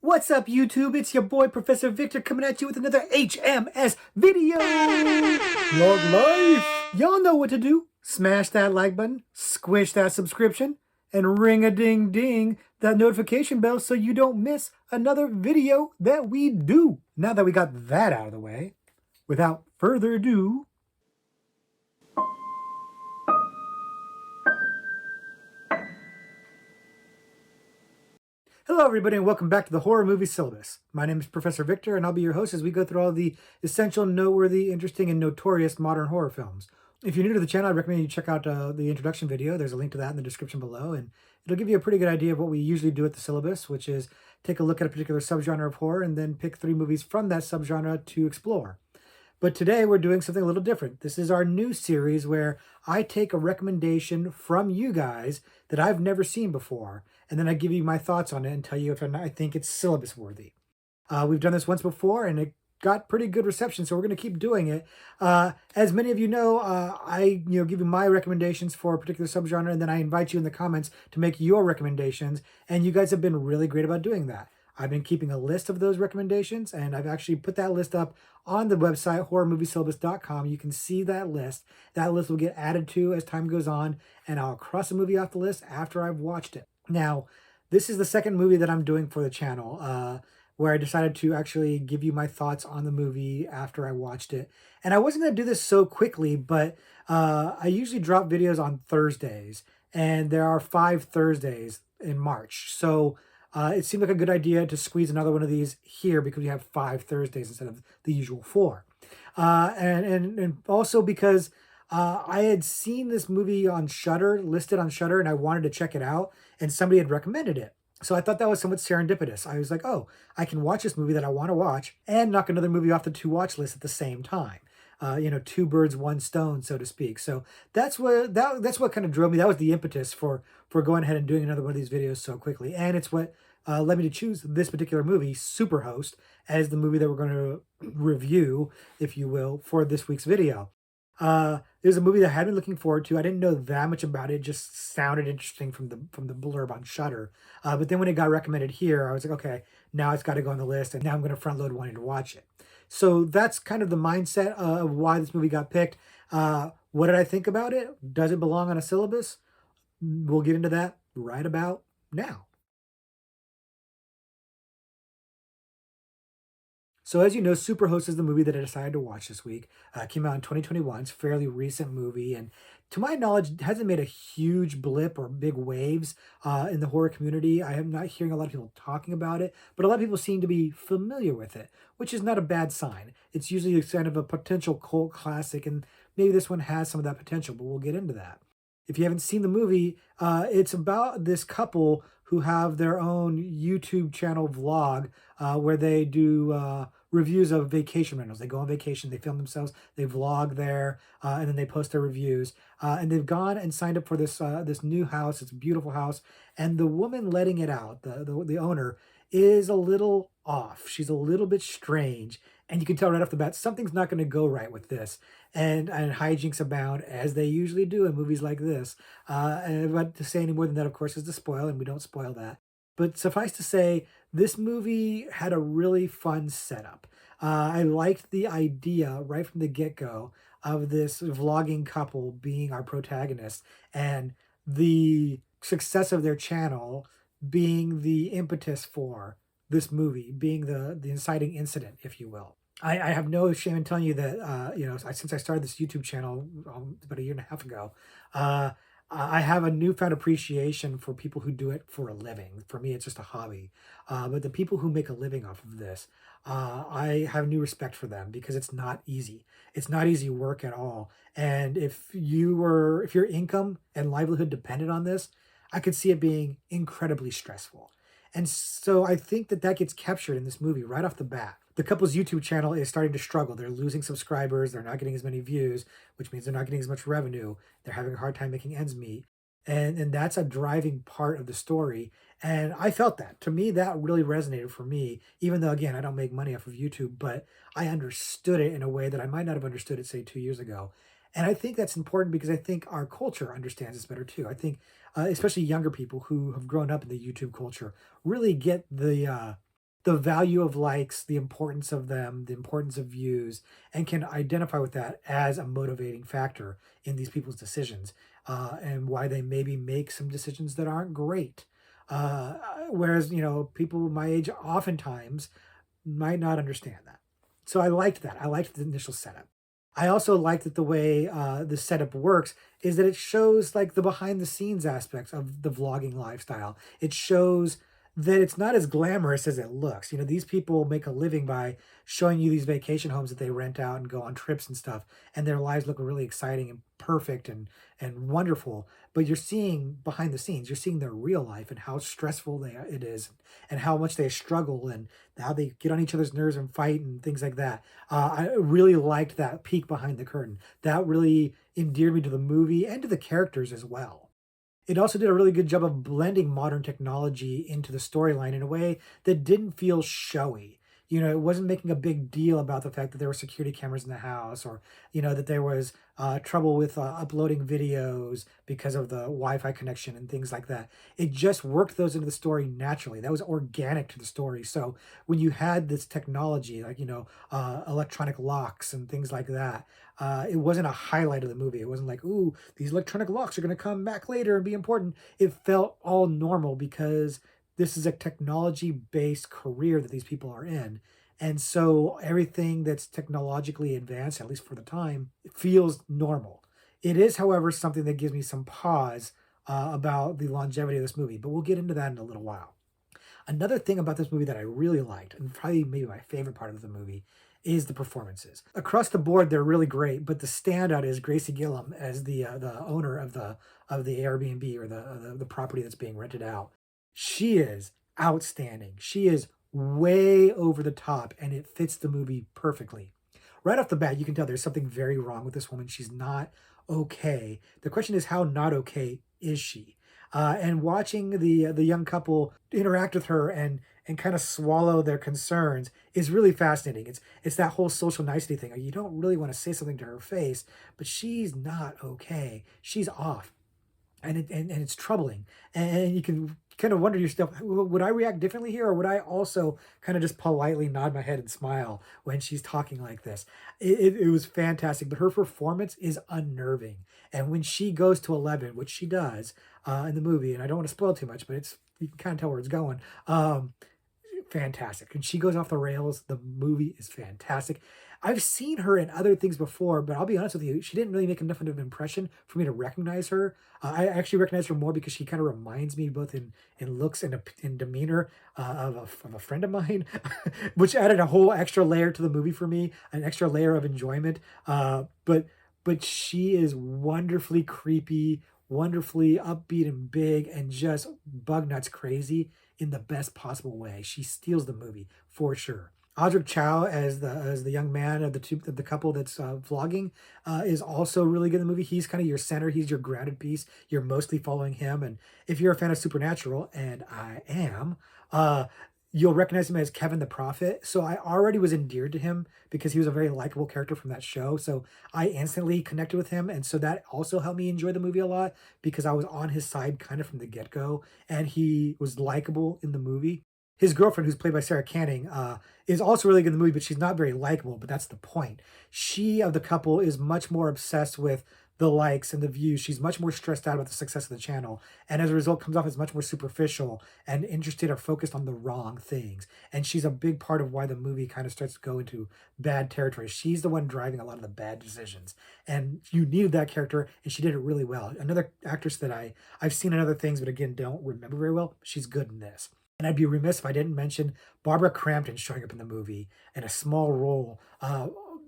What's up, YouTube? It's your boy, Professor Victor, coming at you with another HMS video! Log life! Y'all know what to do. Smash that like button, squish that subscription, and ring-a-ding-ding that notification bell so you don't miss another video that we do. Now that we got that out of the way, without further ado, hello, everybody, and welcome back to the Horror Movie Syllabus. My name is Professor Victor, and I'll be your host as we go through all the essential, noteworthy, interesting, and notorious modern horror films. If you're new to the channel, I recommend you check out the introduction video. There's a link to that in the description below, and it'll give you a pretty good idea of what we usually do at the syllabus, which is take a look at a particular subgenre of horror and then pick 3 movies from that subgenre to explore. But today we're doing something a little different. This is our new series where I take a recommendation from you guys that I've never seen before, and then I give you my thoughts on it and tell you if I think it's syllabus worthy. We've done this once before, and it got pretty good reception, so we're going to keep doing it. As many of you know, I give you my recommendations for a particular subgenre, and then I invite you in the comments to make your recommendations, and you guys have been really great about doing that. I've been keeping a list of those recommendations, and I've actually put that list up on the website, horrormoviesyllabus.com. You can see that list. That list will get added to as time goes on, and I'll cross a movie off the list after I've watched it. Now, this is the second movie that I'm doing for the channel, where I decided to actually give you my thoughts on the movie after I watched it. And I wasn't going to do this so quickly, but I usually drop videos on Thursdays, and there are 5 Thursdays in March. So it seemed like a good idea to squeeze another one of these here because we have 5 Thursdays instead of the usual 4. And also because I had seen this movie on Shudder, listed on Shudder, and I wanted to check it out, and somebody had recommended it. So I thought that was somewhat serendipitous. I was like, oh, I can watch this movie that I want to watch and knock another movie off the to-watch list at the same time. 2 birds, 1 stone, so to speak. So that's what kind of drove me. That was the impetus for going ahead and doing another one of these videos so quickly. And it's what led me to choose this particular movie, Superhost, as the movie that we're going to review, if you will, for this week's video. It was a movie that I had been looking forward to. I didn't know that much about it. It just sounded interesting from the blurb on Shudder. But then when it got recommended here, I was like, okay, now it's got to go on the list, and now I'm going to front load wanting to watch it. So that's kind of the mindset of why this movie got picked. What did I think about it? Does it belong on a syllabus? We'll get into that right about now. So as you know, Superhost is the movie that I decided to watch this week. Came out in 2021. It's a fairly recent movie, and to my knowledge, it hasn't made a huge blip or big waves in the horror community. I am not hearing a lot of people talking about it, but a lot of people seem to be familiar with it, which is not a bad sign. It's usually kind of a potential cult classic, and maybe this one has some of that potential, but we'll get into that. If you haven't seen the movie, it's about this couple who have their own YouTube channel vlog where they do reviews of vacation rentals. They go on vacation, they film themselves, they vlog there, and then they post their reviews. And they've gone and signed up for this new house. It's a beautiful house, and the woman letting it out, the owner, is a little off. She's a little bit strange, and you can tell right off the bat something's not going to go right with this. And hijinks abound, as they usually do in movies like this. And but to say any more than that, of course, is to spoil, and we don't spoil that. But suffice to say, this movie had a really fun setup. I liked the idea right from the get-go of this vlogging couple being our protagonist, and the success of their channel being the impetus for this movie, being the inciting incident, if you will. I have no shame in telling you that, since I started this YouTube channel about a year and a half ago, I have a newfound appreciation for people who do it for a living. For me, it's just a hobby. But the people who make a living off of this, I have new respect for them because it's not easy. It's not easy work at all. And if your income and livelihood depended on this, I could see it being incredibly stressful. And so I think that gets captured in this movie right off the bat. The couple's YouTube channel is starting to struggle. They're losing subscribers. They're not getting as many views, which means they're not getting as much revenue. They're having a hard time making ends meet. And that's a driving part of the story. And I felt that. To me, that really resonated for me, even though, again, I don't make money off of YouTube, but I understood it in a way that I might not have understood it, say, 2 years ago. And I think that's important because I think our culture understands this better too. I think, especially younger people who have grown up in the YouTube culture, really get the the value of likes, the importance of them, the importance of views, and can identify with that as a motivating factor in these people's decisions, and why they maybe make some decisions that aren't great. Whereas, people my age oftentimes might not understand that. So I liked that. I liked the initial setup. I also liked that the way the setup works is that it shows like the behind the scenes aspects of the vlogging lifestyle. It shows that it's not as glamorous as it looks. These people make a living by showing you these vacation homes that they rent out and go on trips and stuff, and their lives look really exciting and perfect and wonderful. But you're seeing behind the scenes, you're seeing their real life and how stressful it is, and how much they struggle and how they get on each other's nerves and fight and things like that. I really liked that peek behind the curtain. That really endeared me to the movie and to the characters as well. It also did a really good job of blending modern technology into the storyline in a way that didn't feel showy. It wasn't making a big deal about the fact that there were security cameras in the house, or, that there was trouble with uploading videos because of the Wi Fi connection and things like that. It just worked those into the story naturally. That was organic to the story. So when you had this technology, like, electronic locks and things like that, it wasn't a highlight of the movie. It wasn't like, ooh, these electronic locks are going to come back later and be important. It felt all normal because this is a technology based career that these people are in. And so everything that's technologically advanced, at least for the time, feels normal. It is, however, something that gives me some pause about the longevity of this movie, but we'll get into that in a little while. Another thing about this movie that I really liked, and probably maybe my favorite part of the movie, is the performances. Across the board, they're really great, but the standout is Gracie Gillum as the owner of the Airbnb, or the property that's being rented out. She is outstanding. She is way over the top, and it fits the movie perfectly. Right off the bat, you can tell there's something very wrong with this woman. She's not okay. The question is, how not okay is she? And watching the young couple interact with her and kind of swallow their concerns is really fascinating. It's that whole social nicety thing. You don't really want to say something to her face, but she's not okay. She's off, and it's troubling. And you can kind of wonder yourself, would I react differently here, or would I also kind of just politely nod my head and smile when she's talking like this? It was fantastic, but her performance is unnerving. And when she goes to 11, which she does in the movie, and I don't want to spoil too much, but you can kind of tell where it's going. Fantastic. And she goes off the rails. The movie is fantastic. I've seen her in other things before, but I'll be honest with you, she didn't really make enough of an impression for me to recognize her. I actually recognize her more because she kind of reminds me, both in looks and in demeanor, of a friend of mine, which added a whole extra layer to the movie for me, an extra layer of enjoyment. But she is wonderfully creepy, wonderfully upbeat and big, and just bug nuts crazy in the best possible way. She steals the movie for sure. Audrey Chow as the young man of the couple that's vlogging is also really good in the movie. He's kind of your center. He's your grounded piece. You're mostly following him. And if you're a fan of Supernatural, and I am, you'll recognize him as Kevin the Prophet. So I already was endeared to him because he was a very likable character from that show. So I instantly connected with him. And so that also helped me enjoy the movie a lot because I was on his side kind of from the get go. And he was likable in the movie. His girlfriend, who's played by Sarah Canning, is also really good in the movie, but she's not very likable. But that's the point. She, of the couple, is much more obsessed with the likes and the views. She's much more stressed out about the success of the channel, and as a result, comes off as much more superficial and interested or focused on the wrong things. And she's a big part of why the movie kind of starts to go into bad territory. She's the one driving a lot of the bad decisions, and you needed that character, and she did it really well. Another actress that I've seen in other things, but again don't remember very well. She's good in this. And I'd be remiss if I didn't mention Barbara Crampton showing up in the movie in a small role.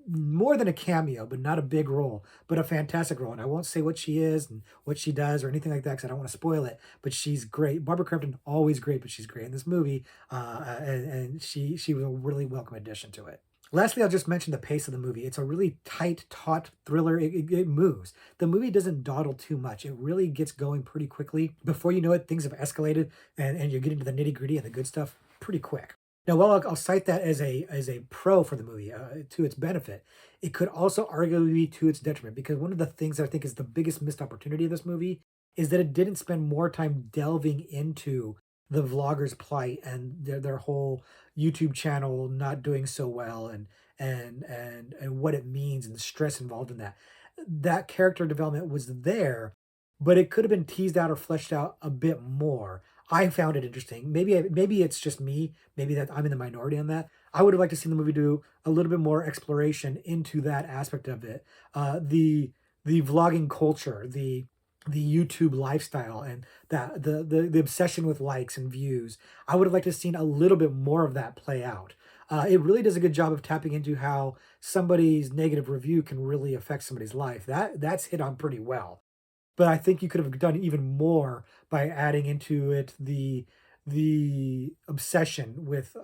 More than a cameo, but not a big role, but a fantastic role. And I won't say what she is and what she does or anything like that because I don't want to spoil it, but she's great. Barbara Crampton, always great, but she's great in this movie. And she was a really welcome addition to it. Lastly, I'll just mention the pace of the movie. It's a really tight, taut thriller. It moves. The movie doesn't dawdle too much. It really gets going pretty quickly. Before you know it, things have escalated and you're getting to the nitty gritty and the good stuff pretty quick. Now, while I'll cite that as a pro for the movie, to its benefit, it could also arguably be to its detriment because one of the things that I think is the biggest missed opportunity of this movie is that it didn't spend more time delving into the vloggers' plight and their whole YouTube channel not doing so well, and what it means and the stress involved in that. That character development was there, but it could have been teased out or fleshed out a bit more. I found it interesting. Maybe it's just me. Maybe that I'm in the minority on that. I would have liked to see the movie do a little bit more exploration into that aspect of it. The vlogging culture, the YouTube lifestyle, and that the obsession with likes and views. I would have liked to have seen a little bit more of that play out. It really does a good job of tapping into how somebody's negative review can really affect somebody's life. That's hit on pretty well. But I think you could have done even more by adding into it the obsession with,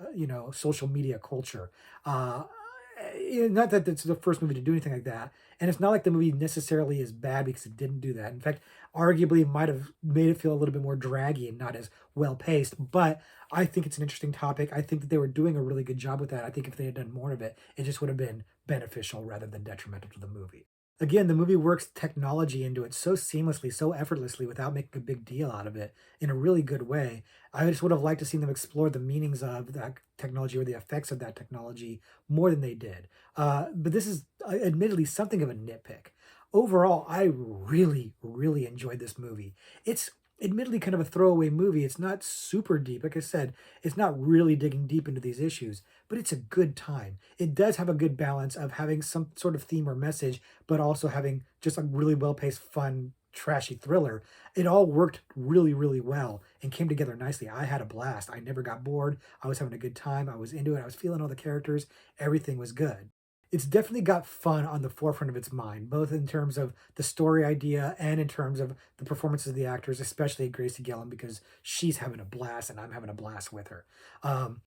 social media culture. Not that it's the first movie to do anything like that, and it's not like the movie necessarily is bad because it didn't do that. In fact, arguably might have made it feel a little bit more draggy and not as well paced. But I think it's an interesting topic. I think that they were doing a really good job with that. I think if they had done more of it, it just would have been beneficial rather than detrimental to the movie. Again, the movie works technology into it so seamlessly, so effortlessly without making a big deal out of it in a really good way. I just would have liked to see them explore the meanings of that technology or the effects of that technology more than they did. But this is admittedly something of a nitpick. Overall, I really, really enjoyed this movie. It's admittedly kind of a throwaway movie. It's not super deep. Like I said, it's not really digging deep into these issues, but it's a good time. It does have a good balance of having some sort of theme or message, but also having just a really well paced, fun, trashy thriller. It all worked really, really well and came together nicely. I had a blast. I never got bored. I was having a good time. I was into it. I was feeling all the characters. Everything was good. It's definitely got fun on the forefront of its mind, both in terms of the story idea and in terms of the performances of the actors, especially Gracie Gillen, because she's having a blast and I'm having a blast with her. Um,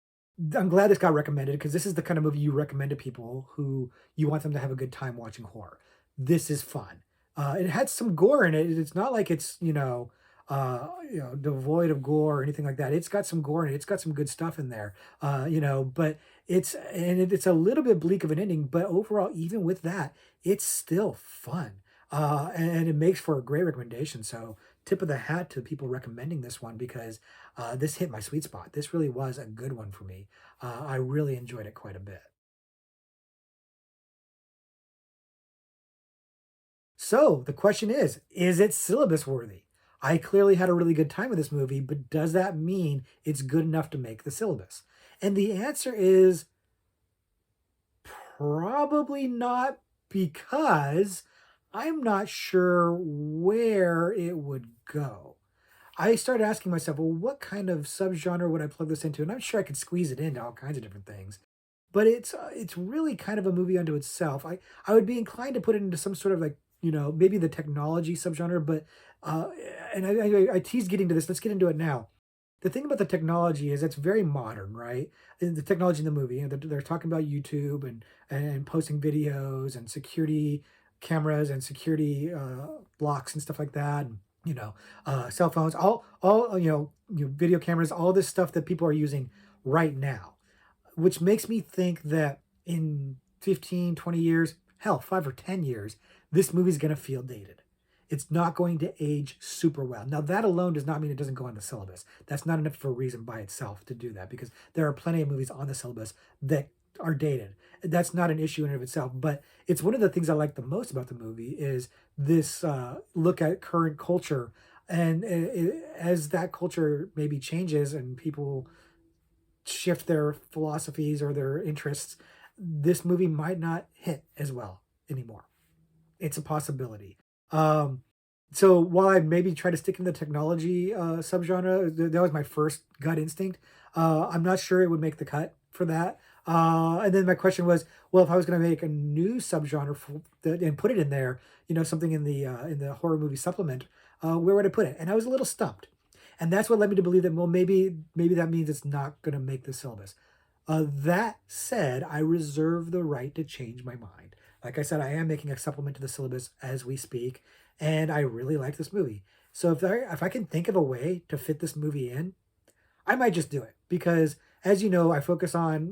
I'm glad this got recommended because this is the kind of movie you recommend to people who you want them to have a good time watching horror. This is fun. It had some gore in it. It's not like it's devoid of gore or anything like that. It's got some gore in it. It's got some good stuff in there. But it's a little bit bleak of an ending. But overall, even with that, it's still fun. And it makes for a great recommendation. So tip of the hat to people recommending this one because this hit my sweet spot. This really was a good one for me. I really enjoyed it quite a bit. So the question is it syllabus worthy? I clearly had a really good time with this movie, but does that mean it's good enough to make the syllabus? And the answer is probably not because I'm not sure where it would go. I started asking myself, well, what kind of subgenre would I plug this into? And I'm sure I could squeeze it into all kinds of different things. But it's really kind of a movie unto itself. I would be inclined to put it into some sort of like, maybe the technology subgenre, but uh, and I tease getting to this. Let's get into it now. The thing about the technology is it's very modern, right? The technology in the movie, they're talking about YouTube and posting videos and security cameras and security blocks and stuff like that. And, cell phones, all video cameras, all this stuff that people are using right now, which makes me think that in 15, 20 years, hell, 5 or 10 years, this movie's going to feel dated. It's not going to age super well. Now, that alone does not mean it doesn't go on the syllabus. That's not enough of a reason by itself to do that because there are plenty of movies on the syllabus that are dated. That's not an issue in and of itself, but it's one of the things I like the most about the movie is this look at current culture. And as that culture maybe changes and people shift their philosophies or their interests, this movie might not hit as well anymore. It's a possibility. Um, so while I maybe try to stick in the technology subgenre, that was my first gut instinct. I'm not sure it would make the cut for that. And then my question was, well, if I was going to make a new subgenre and put it in there, something in the horror movie supplement, where would I put it? And I was a little stumped. And that's what led me to believe that, well, maybe that means it's not going to make the syllabus. That said, I reserve the right to change my mind. Like I said, I am making a supplement to the syllabus as we speak, and I really like this movie. So if I can think of a way to fit this movie in, I might just do it because, as you know, I focus on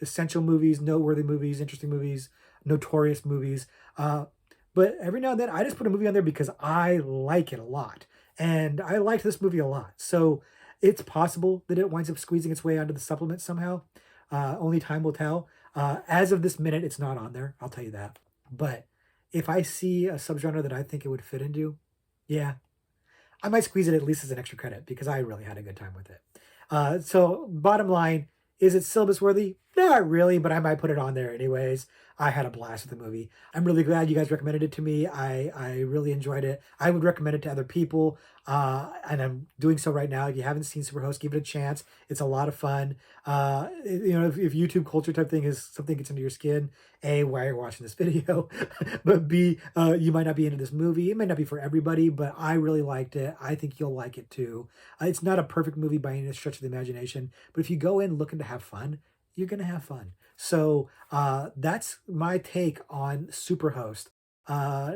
essential movies, noteworthy movies, interesting movies, notorious movies. But every now and then, I just put a movie on there because I like it a lot, and I liked this movie a lot. So It's possible that it winds up squeezing its way onto the supplement somehow. Only time will tell. As of this minute, it's not on there. I'll tell you that. But if I see a subgenre that I think it would fit into, yeah, I might squeeze it at least as an extra credit because I really had a good time with it. So bottom line, is it syllabus worthy? Not really, but I might put it on there anyways. I had a blast with the movie. I'm really glad you guys recommended it to me. I really enjoyed it. I would recommend it to other people, and I'm doing so right now. If you haven't seen Superhost, give it a chance. It's a lot of fun. If YouTube culture type thing is something gets under your skin, A, why are you watching this video? But B, you might not be into this movie. It might not be for everybody, but I really liked it. I think you'll like it too. It's not a perfect movie by any stretch of the imagination, but if you go in looking to have fun, you're going to have fun. So that's my take on Superhost.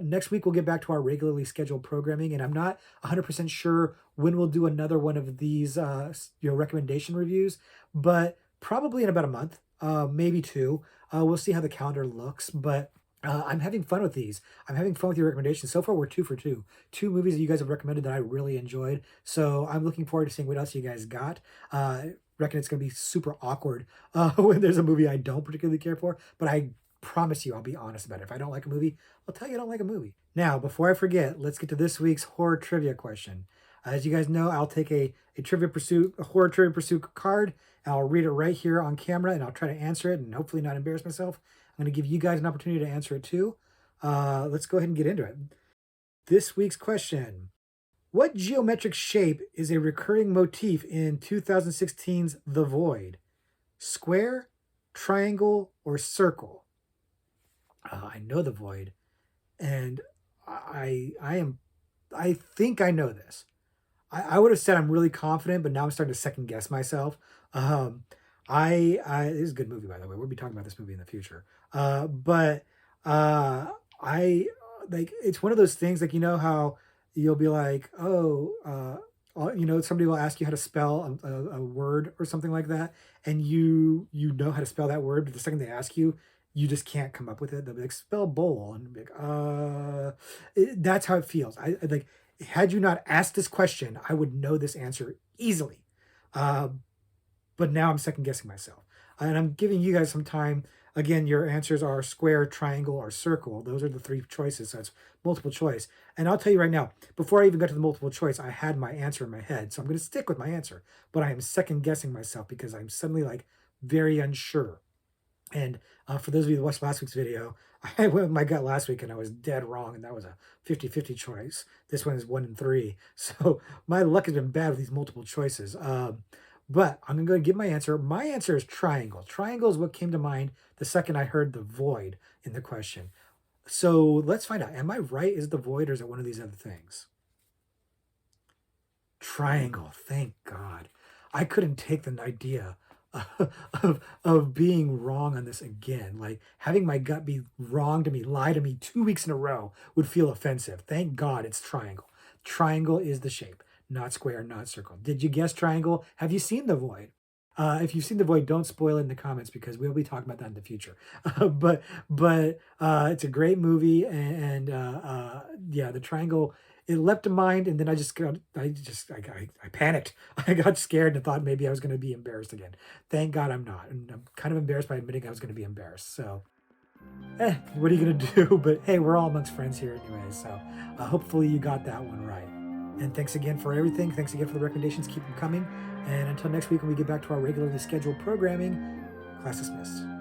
Next week, we'll get back to our regularly scheduled programming, and I'm not 100% sure when we'll do another one of these recommendation reviews, but probably in about a month, maybe two. We'll see how the calendar looks, but I'm having fun with these. I'm having fun with your recommendations. So far, we're 2 for 2. 2 movies that you guys have recommended that I really enjoyed. So I'm looking forward to seeing what else you guys got. Reckon it's going to be super awkward when there's a movie I don't particularly care for, but I promise you I'll be honest about it. If I don't like a movie, I'll tell you I don't like a movie. Now, before I forget, let's get to this week's horror trivia question. As you guys know, I'll take a horror trivia pursuit card. I'll read it right here on camera, and I'll try to answer it and hopefully not embarrass myself. I'm going to give you guys an opportunity to answer it too. Let's go ahead and get into it. This week's question. What geometric shape is a recurring motif in 2016's The Void? Square, triangle, or circle? I know The Void, and I think I know this. I would have said I'm really confident, but now I'm starting to second guess myself. This is a good movie, by the way. We'll be talking about this movie in the future. But I like it's one of those things like how you'll be like, somebody will ask you how to spell a word or something like that, and you know how to spell that word, but the second they ask you, you just can't come up with it. They'll be like, spell bowl, and be like, that's how it feels. I like, had you not asked this question, I would know this answer easily. But now I'm second guessing myself. And I'm giving you guys some time. Again, your answers are square, triangle, or circle. Those are the 3 choices. So it's multiple choice. And I'll tell you right now, before I even got to the multiple choice, I had my answer in my head. So I'm going to stick with my answer. But I am second guessing myself because I'm suddenly like very unsure. And for those of you who watched last week's video, I went with my gut last week and I was dead wrong. And that was a 50-50 choice. This one is 1 and 3. So my luck has been bad with these multiple choices. But I'm going to go and give my answer. My answer is triangle. Triangle is what came to mind the second I heard the void in the question. So let's find out. Am I right? Is it the void or is it one of these other things? Triangle. Thank God. I couldn't take the idea of being wrong on this again. Like having my gut be wrong to me, lie to me 2 weeks in a row would feel offensive. Thank God it's triangle. Triangle is the shape. Not square, not circle. Did you guess triangle? Have you seen The Void? If you've seen The Void, don't spoil it in the comments because we'll be talking about that in the future. But it's a great movie, and yeah, the triangle, it leapt to mind, and then I panicked. I got scared and thought maybe I was going to be embarrassed again. Thank God I'm not, and I'm kind of embarrassed by admitting I was going to be embarrassed. So, what are you going to do? But hey, we're all amongst friends here anyway. So, hopefully you got that one right. And thanks again for everything. Thanks again for the recommendations. Keep them coming. And until next week when we get back to our regularly scheduled programming, class dismissed.